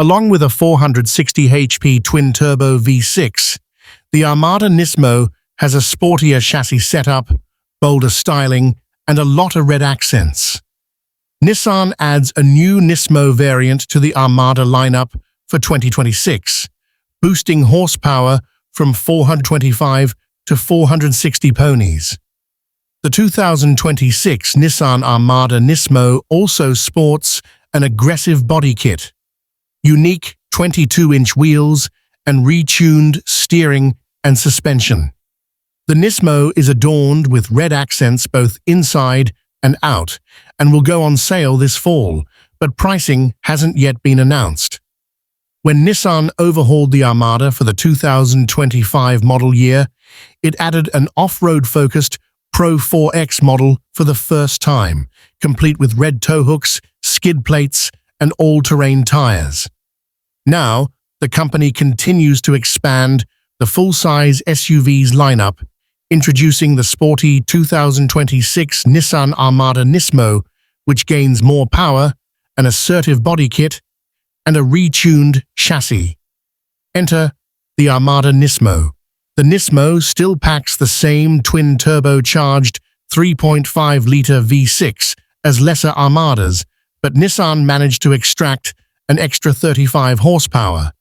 Along with a 460 HP twin-turbo V6, the Armada NISMO has a sportier chassis setup, bolder styling, and a lot of red accents. Nissan adds a new NISMO variant to the Armada lineup for 2026, boosting horsepower from 425 to 460 ponies. The 2026 Nissan Armada NISMO also sports an aggressive body kit, unique 22-inch wheels, and retuned steering and suspension. The NISMO is adorned with red accents both inside and out and will go on sale this fall, but pricing hasn't yet been announced. When Nissan overhauled the Armada for the 2025 model year, it added an off-road-focused Pro 4X model for the first time, complete with red tow hooks, skid plates, and all-terrain tires. Now, the company continues to expand the full-size SUVs lineup, introducing the sporty 2026 Nissan Armada NISMO, which gains more power, an assertive body kit, and a retuned chassis. Enter the Armada NISMO. The NISMO still packs the same twin-turbocharged 3.5-litre V6 as lesser Armadas, but Nissan managed to extract an extra 35 horsepower,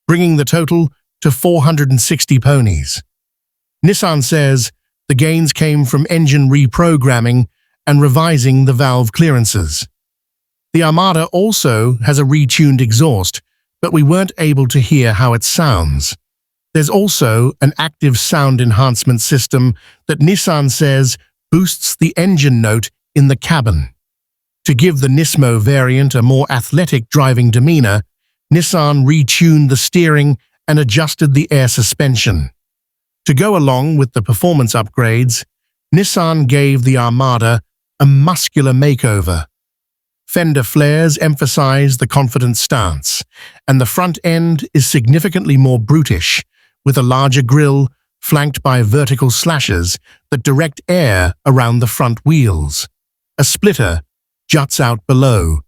bringing the total to 460 ponies. Nissan says the gains came from engine reprogramming and revising the valve clearances. The Armada also has a retuned exhaust, but we weren't able to hear how it sounds. There's also an active sound enhancement system that Nissan says boosts the engine note in the cabin. To give the NISMO variant a more athletic driving demeanor, Nissan retuned the steering and adjusted the air suspension. To go along with the performance upgrades, Nissan gave the Armada a muscular makeover. Fender flares emphasize the confident stance, and the front end is significantly more brutish, with a larger grille flanked by vertical slashes that direct air around the front wheels. A splitter juts out below,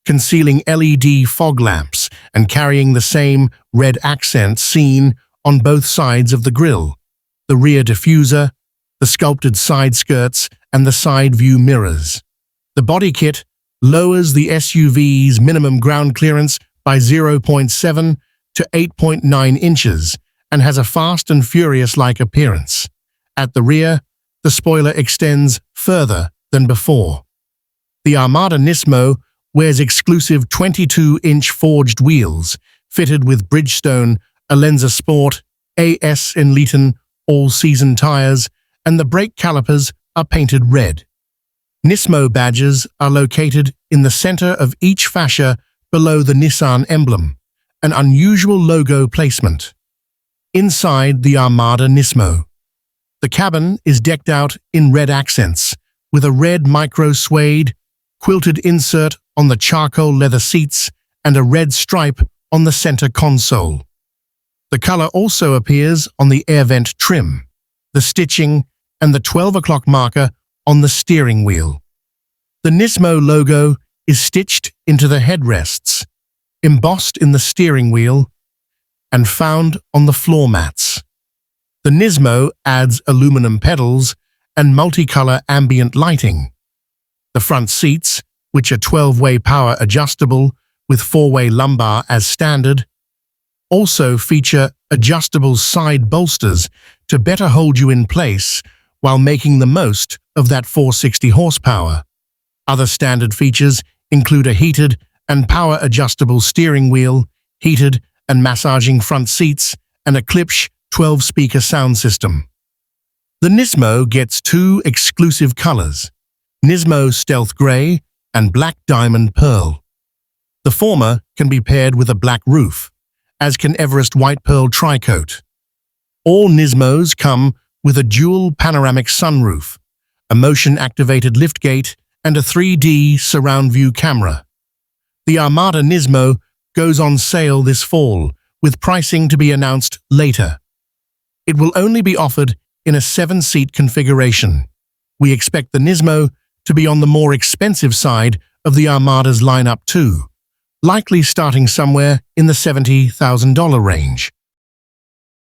concealing LED fog lamps and carrying the same red accent seen on both sides of the grille. The rear diffuser, the sculpted side skirts, and the side view mirrors. The body kit lowers the SUV's minimum ground clearance by 0.7 to 8.9 inches and has a Fast and Furious-like appearance. At the rear, the spoiler extends further than before. The Armada NISMO wears exclusive 22-inch forged wheels, fitted with Bridgestone Alenza Sport AS Enliten all-season tires, and the brake calipers are painted red. NISMO badges are located in the center of each fascia below the Nissan emblem, an unusual logo placement. Inside the Armada NISMO, the cabin is decked out in red accents, with a red micro-suede, quilted insert on the charcoal leather seats and a red stripe on the center console. The color also appears on the air vent trim, the stitching, and the 12 o'clock marker on the steering wheel. The NISMO logo is stitched into the headrests, embossed in the steering wheel, and found on the floor mats. The NISMO adds aluminum pedals and multicolor ambient lighting. The front seats, which are 12-way power adjustable with 4-way lumbar as standard, also feature adjustable side bolsters to better hold you in place while making the most of that 460 horsepower. Other standard features include a heated and power-adjustable steering wheel, heated and massaging front seats, and a Klipsch 12-speaker sound system. The NISMO gets two exclusive colors, NISMO Stealth Gray and Black Diamond Pearl. The former can be paired with a black roof, as can Everest White Pearl Tricoat. All NISMOs come with a dual panoramic sunroof, a motion-activated liftgate, and a 3D surround view camera. The Armada NISMO goes on sale this fall, with pricing to be announced later. It will only be offered in a 7-seat configuration. We expect the NISMO to be on the more expensive side of the Armada's lineup too, likely starting somewhere in the $70,000 range.